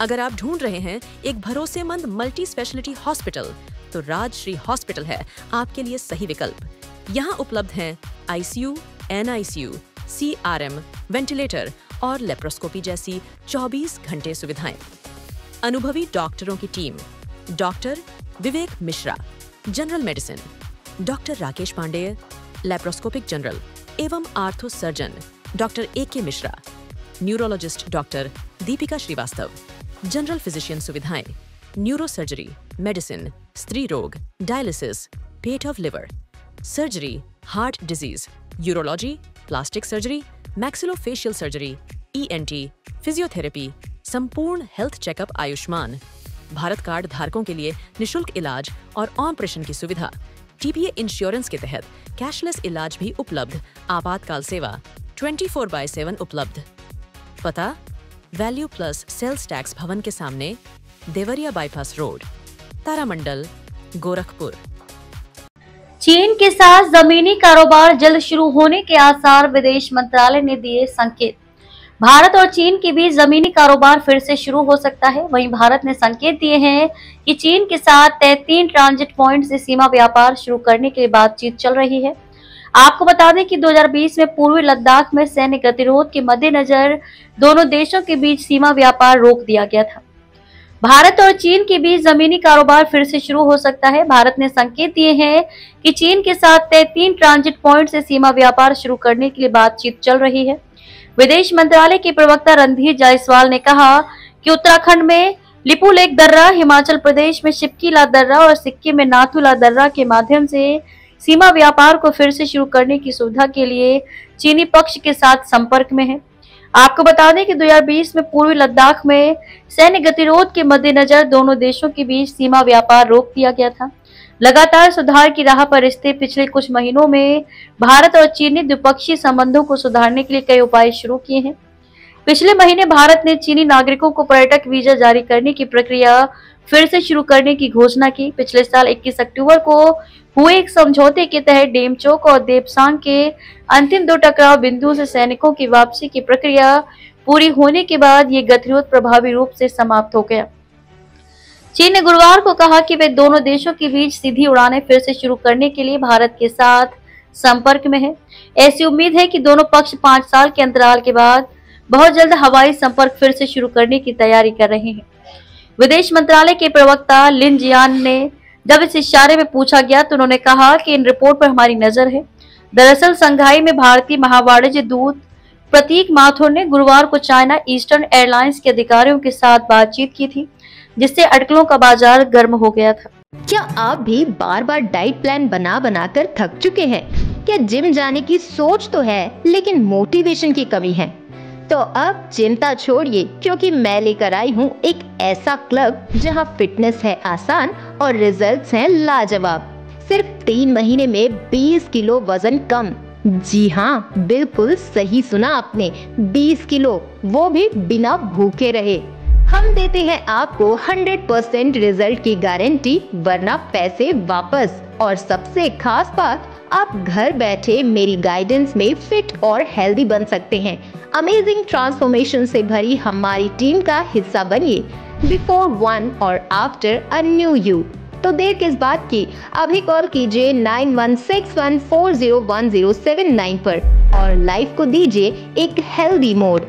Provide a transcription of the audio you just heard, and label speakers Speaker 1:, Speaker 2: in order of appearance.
Speaker 1: अगर आप ढूंढ रहे हैं एक भरोसेमंद मल्टी स्पेशलिटी हॉस्पिटल, तो राजश्री हॉस्पिटल है आपके लिए सही विकल्प। यहाँ उपलब्ध हैं ICU, NICU, CRM, वेंटिलेटर और लेप्रोस्कोपी जैसी 24 घंटे सुविधाएं। अनुभवी डॉक्टरों की team, doctor Vivek Mishra general medicine, doctor Rakesh Pandey laparoscopic general एवं ortho surgeon doctor AK Mishra, neurologist doctor Deepika Srivastava, general physician सुविधाएं, न्यूरो सर्जरी, मेडिसिन, स्त्री रोग, डायलिसिस, पेट of liver, surgery, heart disease, urology, plastic surgery, maxillofacial surgery, ENT, physiotherapy, संपूर्ण health checkup Ayushman, Bharat card धारकों के लिए निशुल्क इलाज और ऑपरेशन की सुविधा, TPA इंश्योरेंस के तहत कैशलेस इलाज भी उपलब्ध, आपातकाल सेवा 24/7 उपलब्ध। पता वैल्यू प्लस सेल्स टैक्स भवन के सामने, देवरिया बाईपास रोड, तारामंडल, गोरखपुर।
Speaker 2: चीन के साथ जमीनी कारोबार जल्द शुरू होने के आसार, विदेश मंत्रालय ने दिए संकेत। भारत और चीन के बीच जमीनी कारोबार फिर से शुरू हो सकता है। वहीं भारत ने संकेत दिए हैं कि चीन के साथ तय 3 ट्रांजिट पॉइंट से सीमा व्यापार शुरू करने के लिए बातचीत चल रही है। आपको बता दें कि 2020 में पूर्वी लद्दाख में सैन्य गतिरोध के मद्देनजर दोनों देशों के बीच सीमा व्यापार रोक दिया गया था। भारत और चीन के बीच जमीनी कारोबार फिर से शुरू हो सकता है। भारत ने संकेत दिए हैं कि चीन के साथ तय 3 ट्रांजिट पॉइंट से सीमा व्यापार शुरू करने के लिए बातचीत चल रही है। विदेश मंत्रालय के प्रवक्ता रणधीर जायसवाल ने कहा कि उत्तराखंड में लिपुलेख दर्रा, हिमाचल प्रदेश में शिपकीला दर्रा और सिक्किम में नाथुला दर्रा के माध्यम से सीमा व्यापार को फिर से शुरू करने की सुविधा के लिए चीनी पक्ष के साथ संपर्क में है। आपको बता दें कि 2020 में पूर्वी लद्दाख में सैन्य गतिरोध के मद्देनजर दोनों देशों के बीच सीमा व्यापार रोक दिया गया था। लगातार सुधार की राह पर स्थित पिछले कुछ महीनों में भारत और चीन ने द्विपक्षीय संबंधों को सुधारने के लिए कई उपाय शुरू किए हैं। पिछले महीने भारत ने चीनी नागरिकों को पर्यटक वीजा जारी करने की प्रक्रिया फिर से शुरू करने की घोषणा की। पिछले साल 21 अक्टूबर को हुए एक समझौते के तहत डेमचोक और देपसांग के अंतिम 2 टकराव बिंदु से सैनिकों की वापसी की प्रक्रिया पूरी होने के बाद ये गतिरोध प्रभावी रूप से समाप्त हो गया। चीन ने गुरुवार को कहा कि वे दोनों देशों के बीच सीधी उड़ानें फिर से शुरू करने के लिए भारत के साथ संपर्क में है। ऐसी उम्मीद है कि दोनों पक्ष 5 साल के अंतराल के बाद बहुत जल्द हवाई संपर्क फिर से शुरू करने की तैयारी कर रहे हैं। विदेश मंत्रालय के प्रवक्ता लिन जियान ने जब इस इशारे में पूछा गया तो उन्होंने कहा कि इन रिपोर्ट पर हमारी नजर है। दरअसल संघाई में भारतीय महावाणिज्य दूत प्रतीक माथुर ने गुरुवार को चाइना ईस्टर्न एयरलाइंस के अधिकारियों के साथ बातचीत की थी, जिससे अटकलों का बाजार गर्म हो गया था।
Speaker 3: क्या आप भी बार बार डाइट प्लान बना कर थक चुके हैं? क्या जिम जाने की सोच तो है लेकिन मोटिवेशन की कमी है? तो अब चिंता छोड़िए, क्योंकि मैं लेकर आई हूँ एक ऐसा क्लब जहाँ फिटनेस है आसान और रिजल्ट्स हैं लाजवाब। सिर्फ 3 महीने में 20 किलो वजन कम। जी हाँ, बिल्कुल सही सुना आपने, 20 किलो, वो भी बिना भूखे रहे। हम देते हैं आपको 100% रिजल्ट की गारंटी, वरना पैसे वापस। और सबसे खास बात, आप घर बैठे मेरी गाइडेंस में फिट और हेल्दी बन सकते हैं। अमेजिंग ट्रांसफॉर्मेशन से भरी हमारी टीम का हिस्सा बनिए, बिफोर 1 और आफ्टर अ न्यू यू। तो देर किस बात की, अभी कॉल कीजिए 9161401079 पर और लाइफ को दीजिए एक हेल्दी मोड।